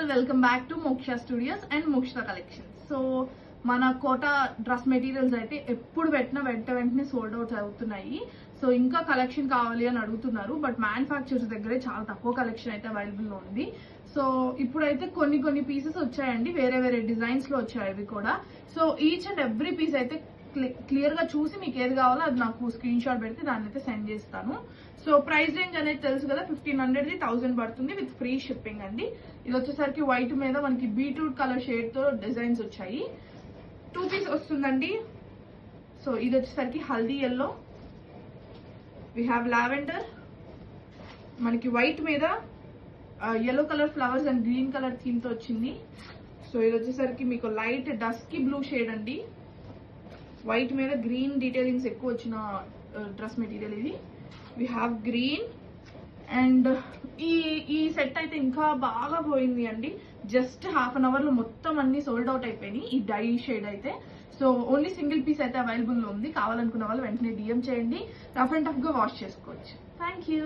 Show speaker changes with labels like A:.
A: All welcome back to మోక్ష studios and మోక్ష collections. So మన కోట డ్రెస్ మెటీరియల్స్ అయితే ఎప్పుడు పెట్టినా వెంటనే సోల్డ్ అవుట్ అవుతున్నాయి. సో ఇంకా కలెక్షన్ కావాలి అని అడుగుతున్నారు, బట్ మ్యానుఫ్యాక్చర్స్ దగ్గరే చాలా తక్కువ కలెక్షన్ అయితే అవైలబుల్ లో ఉంది. సో ఇప్పుడైతే కొన్ని పీసెస్ వచ్చాయండి, వేరే డిజైన్స్ లో వచ్చాయి అవి కూడా. So each and every piece అయితే క్లియర్ గా చూసి మీకు ఏది కావాలో అది నాకు స్క్రీన్ షాట్ పెడితే దాన్ని అయితే సెండ్ చేస్తాను. సో ప్రైస్ రేంజ్ అనేది తెలుసు కదా, 1500 1000 పడుతుంది విత్ ఫ్రీ షిప్పింగ్ అండి. ఇది వచ్చేసరికి వైట్ మీద మనకి బీట్రూట్ కలర్ షేడ్ తో డిజైన్స్ వచ్చాయి. 2 పీస్ వస్తుందండి. సో ఇది వచ్చేసరికి హల్దీ ఎల్లో, వి హ్యావ్ లావెండర్, మనకి వైట్ మీద yellow colour flowers and green colour theme తో వచ్చింది. సో ఇది వచ్చేసరికి మీకు లైట్ డస్కీ బ్లూ షేడ్ అండి, వైట్ మీద గ్రీన్ డీటెయిలింగ్స్ ఎక్కువ వచ్చిన డ్రెస్ మెటీరియల్ ఇది. వి హ్యావ్ గ్రీన్ అండ్ ఈ సెట్ అయితే ఇంకా బాగా పోయింది అండి. జస్ట్ హాఫ్ అన్ అవర్ లో మొత్తం అన్ని సోల్డ్ అవుట్ అయిపోయినాయి ఈ డై షేడ్ అయితే. సో ఓన్లీ సింగిల్ పీస్ అయితే అవైలబుల్ లో ఉంది. కావాలనుకున్న వాళ్ళు వెంటనే డిఎం చేయండి, రఫ్ అండ్ టఫ్ గా వాష్ చేసుకోవచ్చు. Thank you.